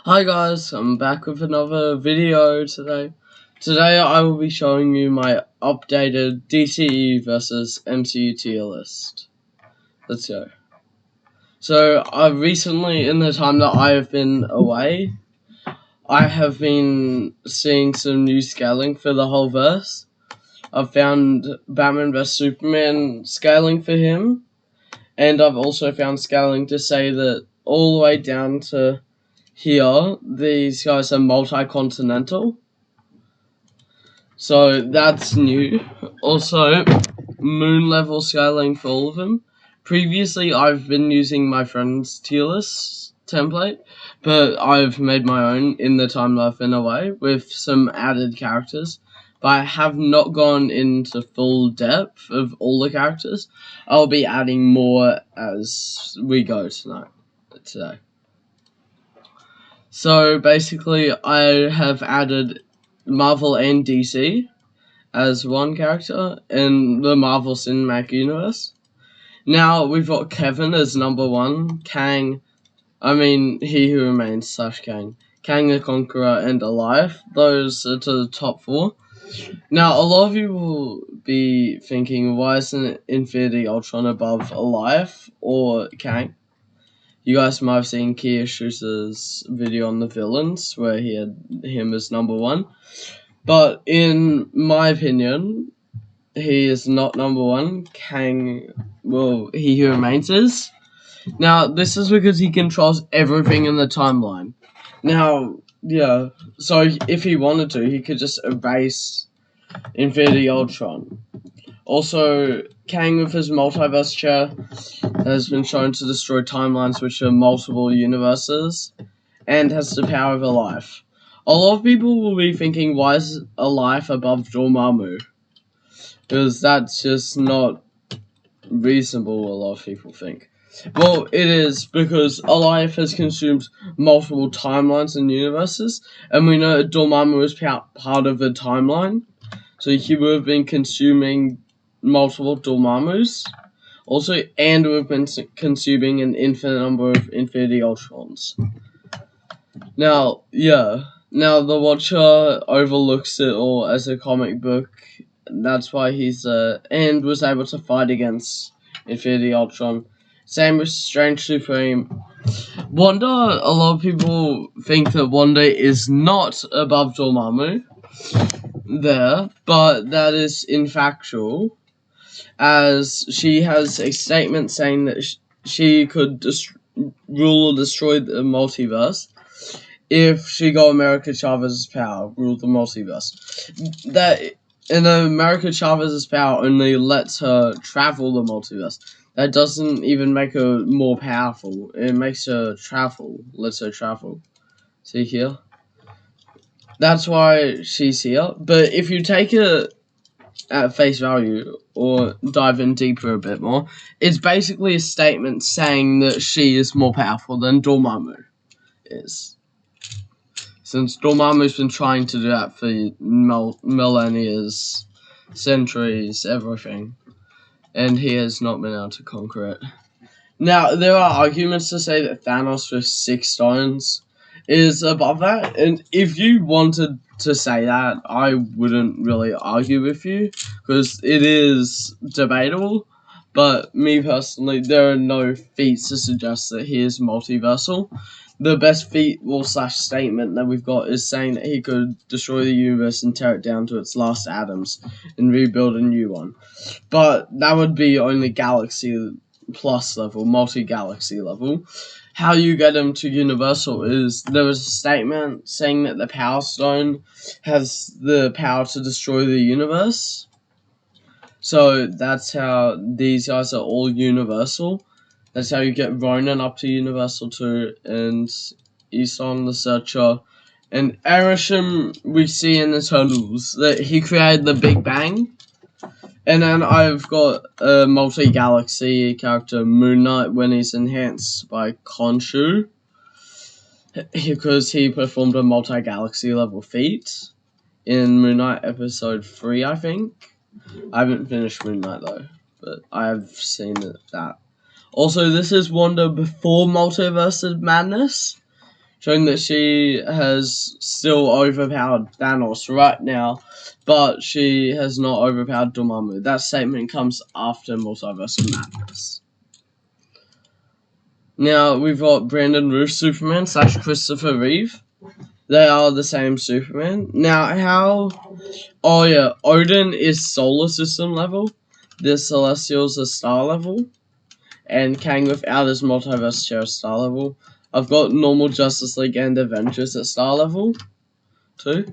Hi guys, I'm back with another video today. Today I will be showing you my updated DCE versus MCU tier list. Let's go. So I've recently, in the time that I have been away, I have been seeing some new scaling for the whole verse. I've found Batman vs Superman scaling for him, and I've also found scaling to say that all the way down to here, these guys are multi-continental. So that's new. Also, moon level scaling for all of them. Previously, I've been using my friend's tier list template, but I've made my own in the time that I've been away with some added characters. But I have not gone into full depth of all the characters. I'll be adding more as we go today. So basically, I have added Marvel and DC as one character in the Marvel Cinematic Universe. Now we've got Kevin as number 1, He Who Remains / Kang the Conqueror, and Alive. Those are to the top 4. Now, a lot of you will be thinking, why isn't Infinity Ultron above Alive or Kang? You guys might have seen Kia Schuster's video on the villains, where he had him as number 1. But in my opinion, he is not number 1. He Who Remains is. Now, this is because he controls everything in the timeline. Now, yeah, so if he wanted to, he could just erase Infinity Ultron. Also, Kang with his multiverse chair has been shown to destroy timelines which are multiple universes, and has the power of Alive. A lot of people will be thinking, why is Alive above Dormammu? Because that's just not reasonable, a lot of people think. Well, it is, because Alive has consumed multiple timelines and universes, and we know that Dormammu is part of the timeline, so he would have been consuming multiple Dormammus. Also, and we've been consuming an infinite number of Infinity Ultrons. Now, the Watcher overlooks it all as a comic book. That's why he's and was able to fight against Infinity Ultron. Same with Strange Supreme. Wanda, a lot of people think that Wanda is not above Dormammu there, but that is infactual, as she has a statement saying that she could rule or destroy the multiverse if she got America Chavez's power, rule the multiverse. America Chavez's power only lets her travel the multiverse. That doesn't even make her more powerful. It makes her travel, lets her travel. See here? That's why she's here. But if you take it at face value, or dive in deeper a bit more, it's basically a statement saying that she is more powerful than Dormammu is. Since Dormammu's been trying to do that for millennia, centuries, everything, and he has not been able to conquer it. Now, there are arguments to say that Thanos with 6 stones is above that, and if you wanted to say that, I wouldn't really argue with you, because it is debatable, but me personally, there are no feats to suggest that he is multiversal. The best feat statement that we've got is saying that he could destroy the universe and tear it down to its last atoms and rebuild a new one. But that would be only galaxy plus level, multi-galaxy level. How you get him to universal is there was a statement saying that the Power Stone has the power to destroy the universe. So that's how these guys are all universal. That's how you get Ronan up to universal too, and Eson the Searcher. And Arishem we see in the Turtles that he created the Big Bang. And then I've got a multi-galaxy character, Moon Knight, when he's enhanced by Khonshu, because he performed a multi-galaxy level feat in Moon Knight episode 3, I think. I haven't finished Moon Knight though, but I have seen that. Also, this is Wanda before Multiverse of Madness. showing that she has still overpowered Thanos right now, but she has not overpowered Dormammu. That statement comes after Multiverse of Madness. Now, we've got Brandon Routh Superman / Christopher Reeve. They are the same Superman. Now, how... Oh, yeah. Odin is solar system level. The Celestials are star level. And Kang without his multiverse chair star level. I've got normal Justice League and Avengers at star level too.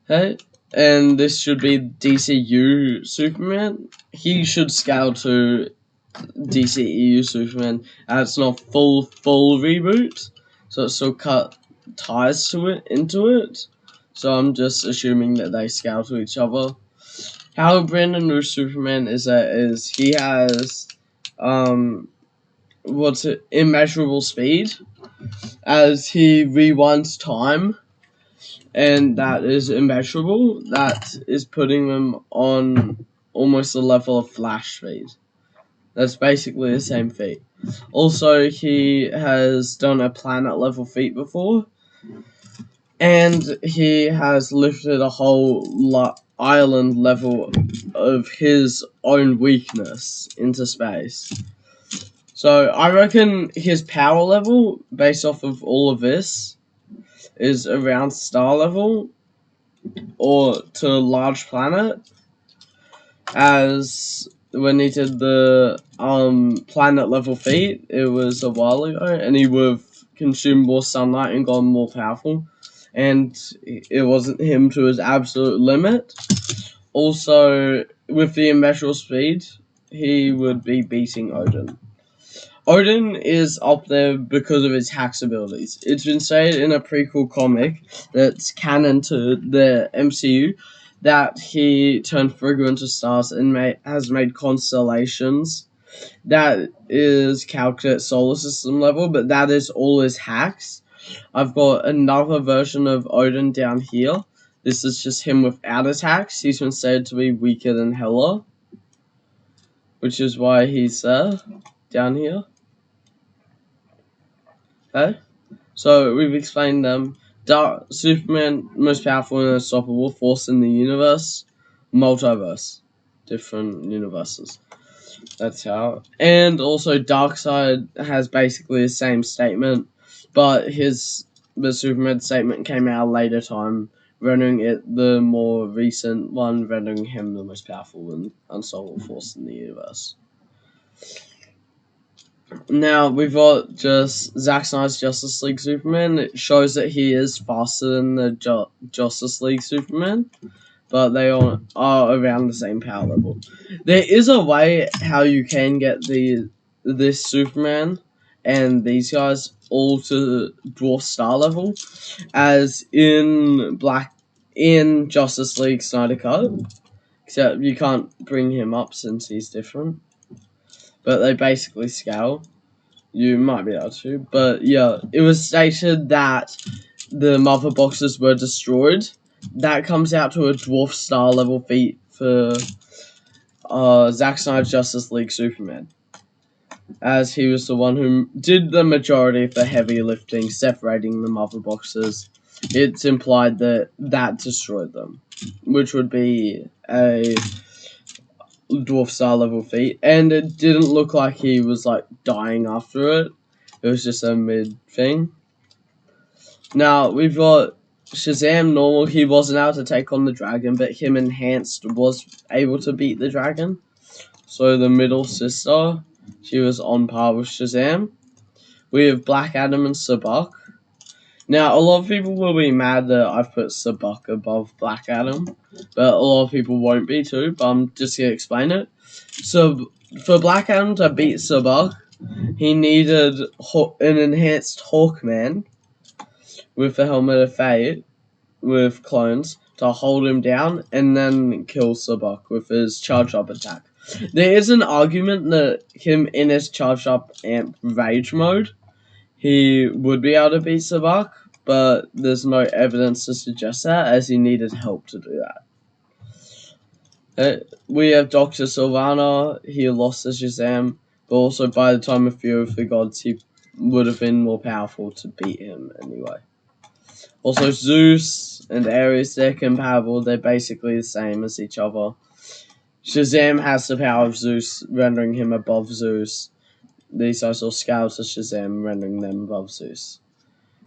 Hey, and this should be DCU Superman. He should scale to DCEU Superman. It's not full reboot, so it still cut ties to it into it. So I'm just assuming that they scale to each other. How Brandon Routh Superman is he has immeasurable speed as he rewinds time, and that is immeasurable. That is putting them on almost the level of Flash speed. That's basically the same feat. Also, he has done a planet level feat before, and he has lifted a whole island level of his own weakness into space. So I reckon his power level, based off of all of this, is around star level or to large planet. As when he did the planet level feat, it was a while ago, and he would have consumed more sunlight and gotten more powerful. And it wasn't him to his absolute limit. Also, with the immeasurable speed, he would be beating Odin. Odin is up there because of his hacks abilities. It's been stated in a prequel comic that's canon to the MCU that he turned Frigga into stars and has made constellations. That is calculated solar system level, but that is all his hacks. I've got another version of Odin down here. This is just him without his hacks. He's been said to be weaker than Hela, which is why he's down here. Okay, so we've explained them. Superman, most powerful and unstoppable force in the universe. Multiverse. Different universes. That's how. And also Darkseid has basically the same statement, but the Superman statement came out a later time, rendering it the more recent one, rendering him the most powerful and unstoppable force in the universe. Now, we've got just Zack Snyder's Justice League Superman. It shows that he is faster than the Justice League Superman, but they all are around the same power level. There is a way how you can get this Superman and these guys all to dwarf star level, as in Justice League Snyder Cut, except you can't bring him up since he's different. But they basically scale. You might be able to, but yeah, it was stated that the mother boxes were destroyed. That comes out to a dwarf star level feat for Zack Snyder's Justice League Superman, as he was the one who did the majority of the heavy lifting, separating the mother boxes. It's implied that destroyed them, which would be a dwarf star level feat, and it didn't look like he was like dying after it. It was just a mid thing. Now we've got Shazam normal. He wasn't able to take on the dragon, but him enhanced was able to beat the dragon. So the middle sister, she was on par with Shazam. We have Black Adam and Sabbac. Now, a lot of people will be mad that I've put Sabbac above Black Adam, but a lot of people won't be too, but I'm just going to explain it. So, for Black Adam to beat Sabbac, he needed an enhanced Hawkman with the Helmet of Fate, with clones, to hold him down, and then kill Sabbac with his Charge Up attack. There is an argument that him in his Charge Up Amp Rage mode, he would be able to beat Sabbac, but there's no evidence to suggest that, as he needed help to do that. We have Dr. Sylvana. He lost to Shazam, but also by the time of Fear of the Gods, he would have been more powerful to beat him anyway. Also, Zeus and Ares, they're comparable. They're basically the same as each other. Shazam has the power of Zeus, rendering him above Zeus. These also scale to Shazam, rendering them above Zeus.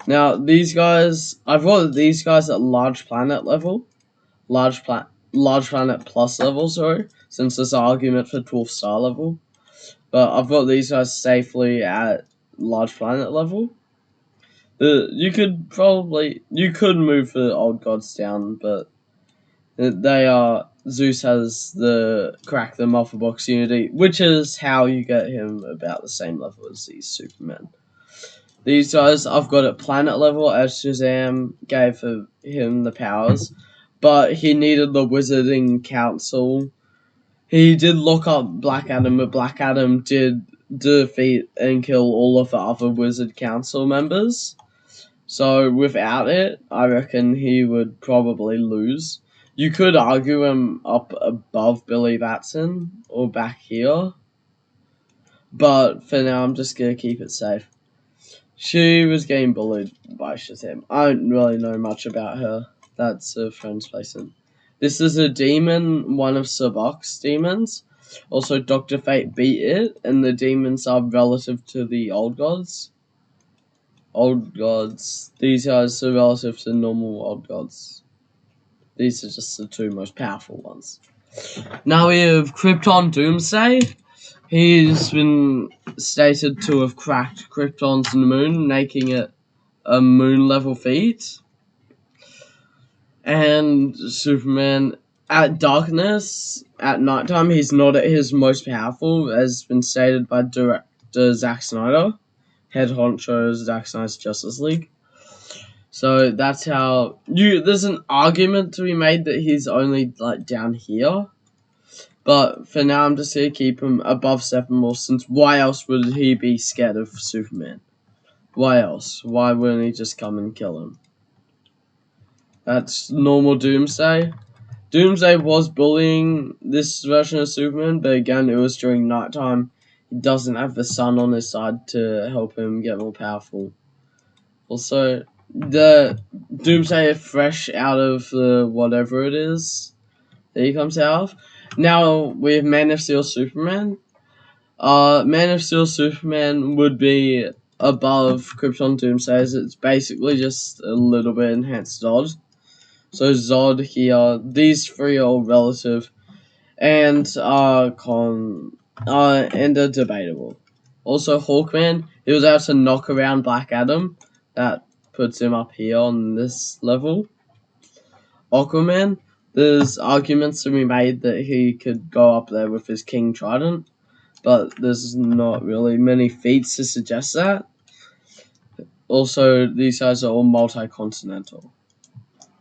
Now, these guys, I've got these guys at large planet level. Large planet plus level, sorry, since there's an argument for 12 star level. But I've got these guys safely at large planet level. You could move the old gods down, but they are Zeus has the crack the multiple box unity, which is how you get him about the same level as these Supermen. These guys I've got at planet level as Shazam gave him the powers, but he needed the Wizarding Council. He did look up Black Adam, but Black Adam did defeat and kill all of the other Wizard Council members. So without it, I reckon he would probably lose. You could argue him up above Billy Batson or back here. But for now, I'm just going to keep it safe. She was getting bullied by Shazam. I don't really know much about her. That's a friend's placement. This is a demon, one of Sabac's demons. Also, Dr. Fate beat it, and the demons are relative to the old gods. Old gods. These guys are relative to normal old gods. These are just the two most powerful ones. Now we have Krypton Doomsday. He's been stated to have cracked Krypton's moon, making it a moon-level feat. And Superman, at darkness, at nighttime, he's not at his most powerful, as been stated by director Zack Snyder, head honcho Zack Snyder's Justice League. So that's how there's an argument to be made that he's only like down here. But for now, I'm just going to keep him above Steppenwolf, since why else would he be scared of Superman? Why else? Why wouldn't he just come and kill him? That's normal Doomsday. Doomsday was bullying this version of Superman, but again, it was during nighttime. He doesn't have the sun on his side to help him get more powerful. Also, the Doomsday is fresh out of the whatever it is that he comes out of. Now we have Man of Steel Superman. Man of Steel Superman would be above Krypton Doomsday, as it's basically just a little bit enhanced Zod. So Zod here, these three are all relative, and are debatable. Also Hawkman, he was able to knock around Black Adam. That puts him up here on this level. Aquaman, there's arguments to be made that he could go up there with his King Trident, but there's not really many feats to suggest that. Also, these guys are all multi-continental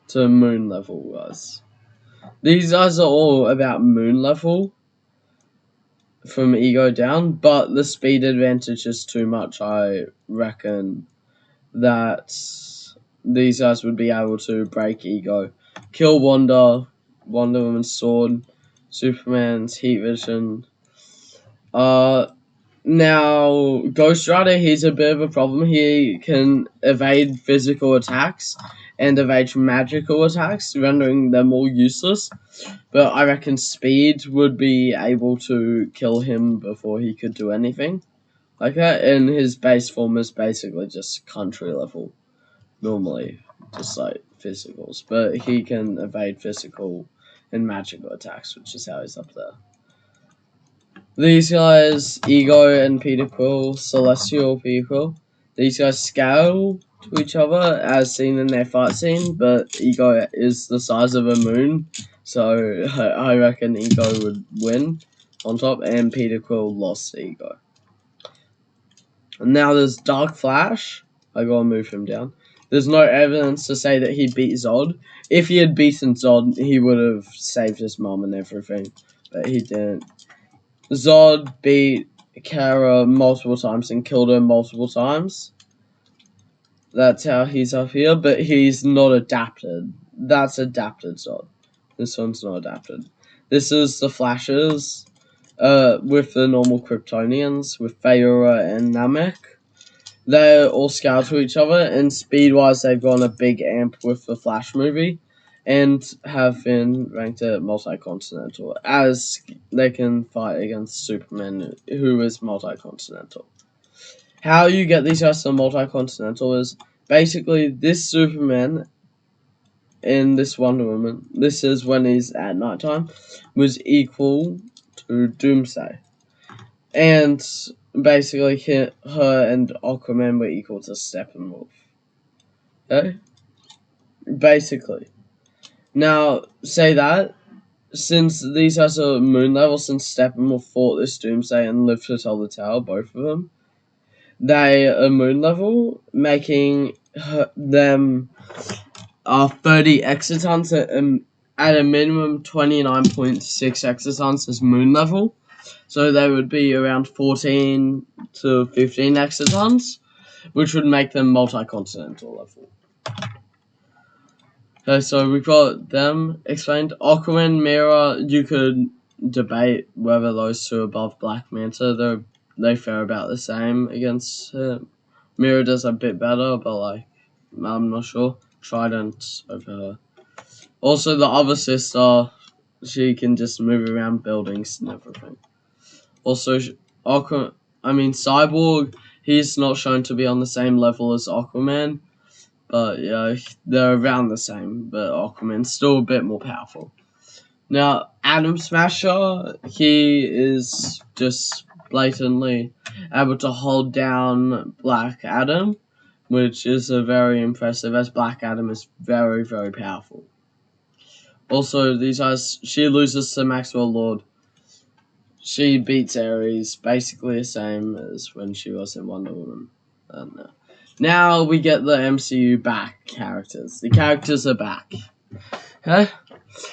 to moon level guys. These guys are all about moon level from ego down, but the speed advantage is too much. I reckon that these guys would be able to break ego, kill Wonder Woman's sword, Superman's heat vision. Now Ghost Rider, he's a bit of a problem. He can evade physical attacks and evade magical attacks, rendering them all useless. But I reckon Speed would be able to kill him before he could do anything like that. And his base form is basically just country level, normally, just like physicals. But he can evade physical and magical attacks, which is how he's up there. These guys, Ego and Peter Quill, Celestial Peter Quill, these guys scale to each other as seen in their fight scene, but Ego is the size of a moon, so I reckon Ego would win on top, and Peter Quill lost Ego. And now there's Dark Flash. I gotta move him down. There's no evidence to say that he beat Zod. If he had beaten Zod, he would have saved his mom and everything, but he didn't. Zod beat Kara multiple times and killed her multiple times. That's how he's up here, but he's not adapted. That's adapted Zod. This one's not adapted. This is the Flashes, with the normal Kryptonians, with Feyora and Namek. They're all scale to each other, and speed-wise, they've gone a big amp with the Flash movie, and have been ranked at multi-continental, as they can fight against Superman, who is multi-continental. How you get these guys to multi-continental is basically this Superman and this Wonder Woman, this is when he's at nighttime, was equal to Doomsday. And basically, her and Aquaman were equal to Steppenwolf. Okay? Basically. Now, say that, since these guys are moon level, since Steppenwolf fought this Doomsday and lived to tell the tale, both of them, they are moon level, making them 30 exotons at a minimum 29.6 exotons is moon level. So they would be around 14 to 15 exotons, which would make them multi-continental level. Okay, so we've got them explained. Aquaman, Mira, you could debate whether those two are above Black Manta. They fare about the same against her. Mira does a bit better, but I'm not sure. Trident over her. Also, the other sister, she can just move around buildings and everything. Also, Cyborg, he's not shown to be on the same level as Aquaman, but yeah, they're around the same, but Aquaman's still a bit more powerful. Now, Atom Smasher, he is just blatantly able to hold down Black Adam, which is very impressive, as Black Adam is very, very powerful. Also, these guys, she loses to Maxwell Lord. She beats Ares, basically the same as when she was in Wonder Woman. Now we get the MCU back characters. The characters are back. Okay?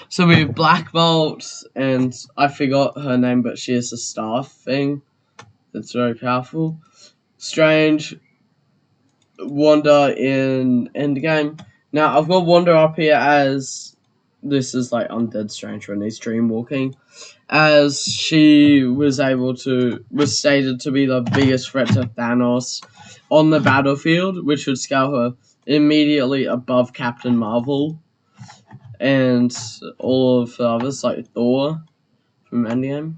So we have Black Bolt, and I forgot her name, but she has a staff thing that's very powerful. Strange, Wanda in Endgame. Now I've got Wanda up here as this is like Undead Strange when he's dreamwalking, as she was stated to be the biggest threat to Thanos on the battlefield, which would scale her immediately above Captain Marvel and all of the others like Thor from Endgame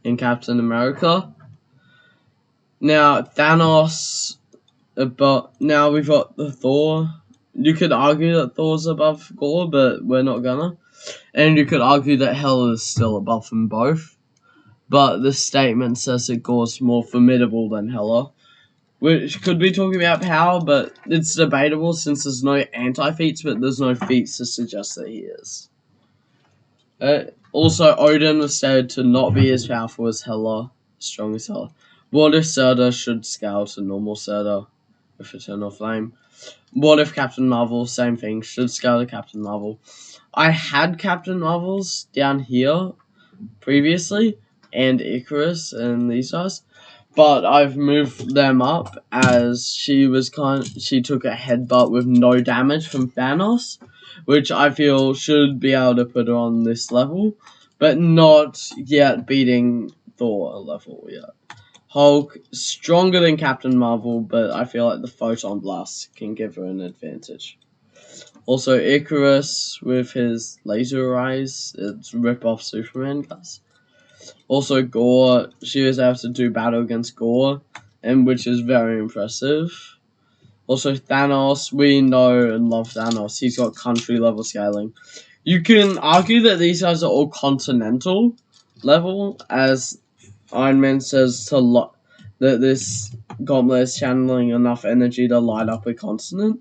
and Captain America. Now Thanos, now we've got the Thor. You could argue that Thor's above Gore, but we're not gonna. And you could argue that Hela is still above them both. But the statement says that Gore's more formidable than Hela, which could be talking about power, but it's debatable since there's no anti-feats, but there's no feats to suggest that he is. Also, Odin was stated to not be as powerful as Hela, strong as Hela. What if Surtur should scale to normal Surtur with Eternal Flame? What if Captain Marvel, same thing, should scale to Captain Marvel? I had Captain Marvels down here previously, and Icarus and these guys, but I've moved them up as she took a headbutt with no damage from Thanos, which I feel should be able to put her on this level, but not yet beating Thor level yet. Hulk, stronger than Captain Marvel, but I feel like the Photon Blast can give her an advantage. Also, Icarus with his laser eyes, it's rip off Superman, guys. Also, Gore, she was able to do battle against Gore, and which is very impressive. Also, Thanos, we know and love Thanos. He's got country level scaling. You can argue that these guys are all continental level, as Iron Man says that this gauntlet is channeling enough energy to light up a continent.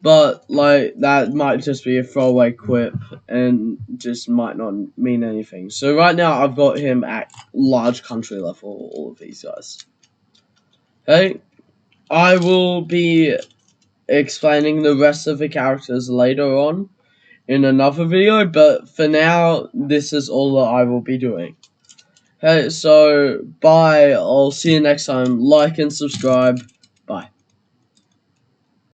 But, that might just be a throwaway quip and just might not mean anything. So right now, I've got him at large country level, all of these guys. Okay? I will be explaining the rest of the characters later on in another video, but for now, this is all that I will be doing. Okay, so bye. I'll see you next time. Like and subscribe.